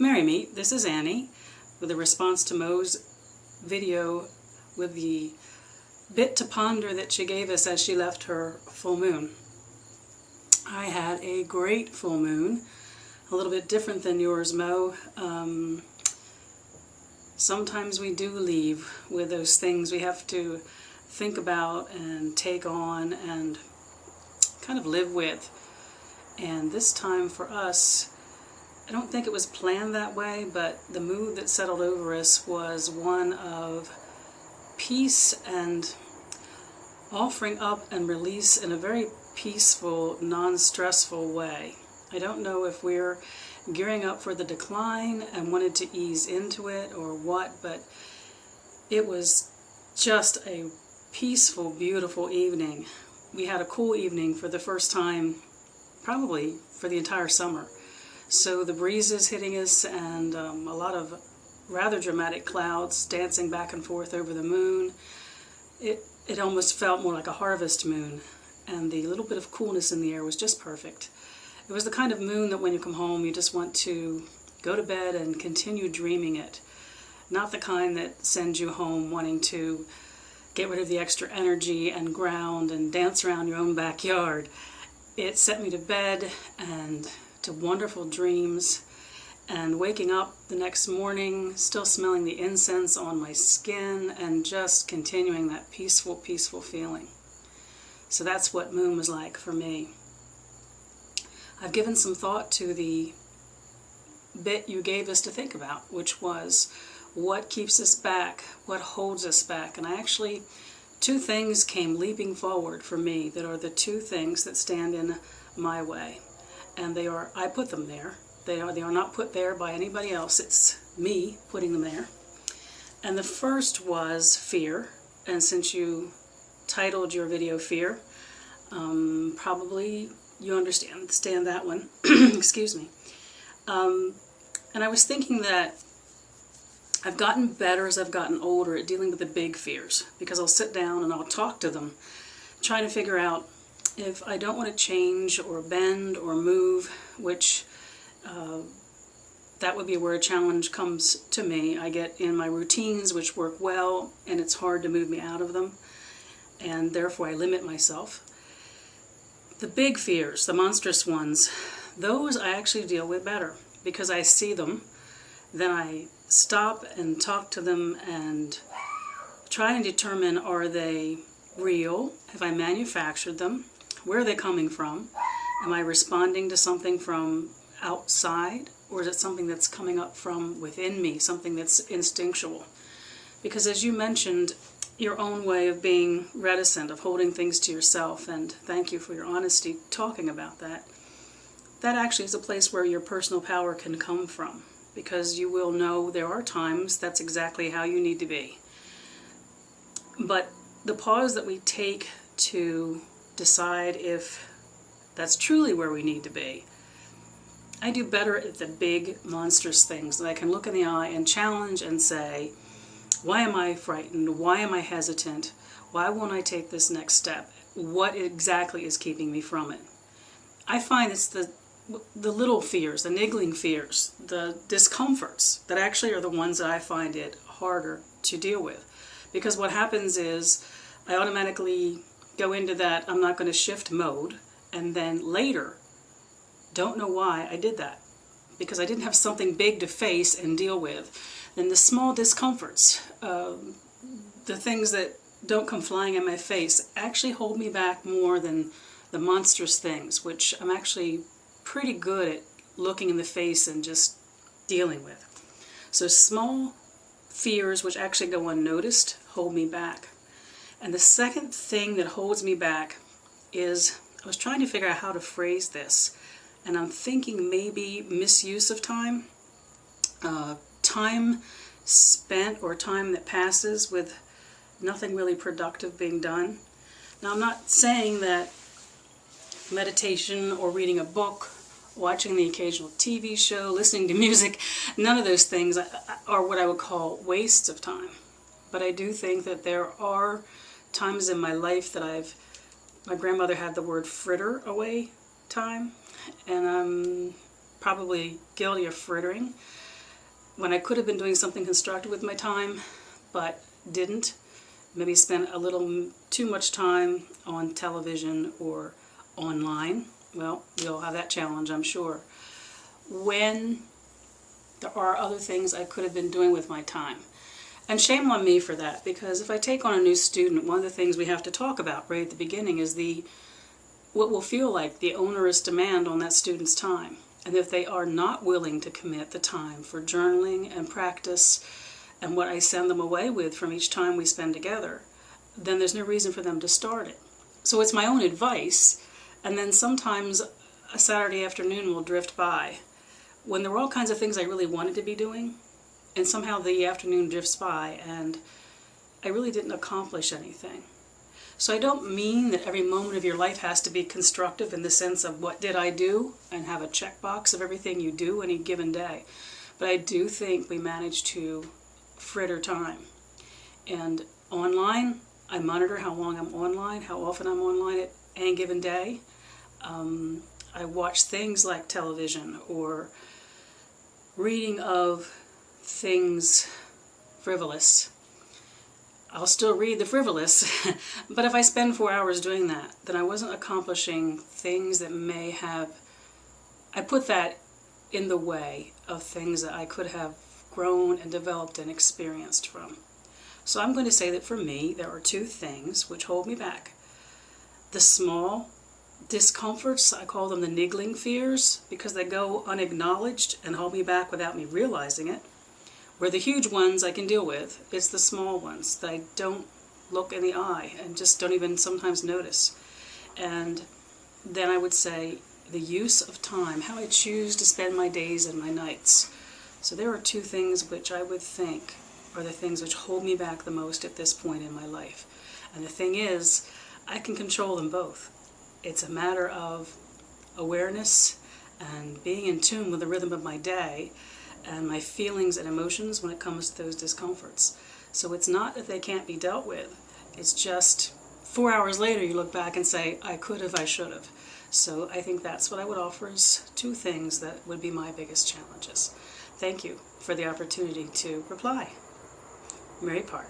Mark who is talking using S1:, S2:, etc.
S1: Merry Meet, this is Annie with a response to Mo's video with the bit to ponder that she gave us as she left her full moon. I had a great full moon, a little bit different than yours, Mo. Sometimes we do leave with those things we have to think about and take on and kind of live with. And this time for us, I don't think it was planned that way, but the mood that settled over us was one of peace and offering up and release in a very peaceful, non-stressful way. I don't know if we're gearing up for the decline and wanted to ease into it or what, but it was just a peaceful, beautiful evening. We had a cool evening for the first time, probably for the entire summer. So the breezes hitting us and a lot of rather dramatic clouds dancing back and forth over the moon. It almost felt more like a harvest moon, and the little bit of coolness in the air was just perfect. It was the kind of moon that when you come home you just want to go to bed and continue dreaming it. Not the kind that sends you home wanting to get rid of the extra energy and ground and dance around your own backyard. It sent me to bed and to wonderful dreams, and waking up the next morning still smelling the incense on my skin and just continuing that peaceful, peaceful feeling. So that's what moon was like for me. I've given some thought to the bit you gave us to think about, which was what keeps us back, what holds us back. And two things came leaping forward for me that are the two things that stand in my way. And I put them there. They are not put there by anybody else. It's me putting them there. And the first was fear. And since you titled your video Fear, probably you understand that one. Excuse me. And I was thinking that I've gotten better as I've gotten older at dealing with the big fears, because I'll sit down and I'll talk to them, trying to figure out if I don't want to change or bend or move, which that would be where a challenge comes to me. I get in my routines which work well, and it's hard to move me out of them, and therefore I limit myself. The big fears, the monstrous ones, those I actually deal with better because I see them. Then I stop and talk to them and try and determine, are they real? Have I manufactured them? Where are they coming from? Am I responding to something from outside, or is it something that's coming up from within me, something that's instinctual? Because as you mentioned, your own way of being reticent, of holding things to yourself, and thank you for your honesty talking about that, that actually is a place where your personal power can come from, because you will know there are times that's exactly how you need to be. But the pause that we take to decide if that's truly where we need to be, I do better at the big monstrous things that I can look in the eye and challenge and say, why am I frightened? Why am I hesitant? Why won't I take this next step? What exactly is keeping me from it? I find it's the little fears, the niggling fears, the discomforts that actually are the ones that I find it harder to deal with. Because what happens is I automatically go into that I'm not going to shift mode, and then later don't know why I did that, because I didn't have something big to face and deal with. Then the small discomforts, the things that don't come flying in my face, actually hold me back more than the monstrous things, which I'm actually pretty good at looking in the face and just dealing with. So small fears, which actually go unnoticed, hold me back. And the second thing that holds me back is, I was trying to figure out how to phrase this, and I'm thinking maybe misuse of time. Time spent or time that passes with nothing really productive being done. Now, I'm not saying that meditation or reading a book, watching the occasional TV show, listening to music, none of those things are what I would call wastes of time. But I do think that there are times in my life that my grandmother had the word fritter away time, and I'm probably guilty of frittering. when I could have been doing something constructive with my time, but didn't. Maybe spent a little too much time on television or online. Well, we all have that challenge, I'm sure. When there are other things I could have been doing with my time. And shame on me for that, because if I take on a new student, one of the things we have to talk about right at the beginning is what will feel like the onerous demand on that student's time. And if they are not willing to commit the time for journaling and practice and what I send them away with from each time we spend together, then there's no reason for them to start it. So it's my own advice, and then sometimes a Saturday afternoon will drift by when there were all kinds of things I really wanted to be doing, and somehow the afternoon drifts by and I really didn't accomplish anything. So I don't mean that every moment of your life has to be constructive in the sense of what did I do and have a checkbox of everything you do any given day. But I do think we manage to fritter time. And online, I monitor how long I'm online, how often I'm online at any given day. I watch things like television or reading of things frivolous. I'll still read the frivolous, but if I spend 4 hours doing that, then I wasn't accomplishing things that may have, I put that in the way of things that I could have grown and developed and experienced from. So I'm going to say that for me, there are two things which hold me back. The small discomforts, I call them the niggling fears, because they go unacknowledged and hold me back without me realizing it. Where the huge ones I can deal with, it's the small ones that I don't look in the eye and just don't even sometimes notice. And then I would say the use of time, how I choose to spend my days and my nights. So there are two things which I would think are the things which hold me back the most at this point in my life. And the thing is, I can control them both. It's a matter of awareness and being in tune with the rhythm of my day and my feelings and emotions when it comes to those discomforts. So it's not that they can't be dealt with. It's just 4 hours later you look back and say, I could have, I should have. So I think that's what I would offer as two things that would be my biggest challenges. Thank you for the opportunity to reply. Mary Park.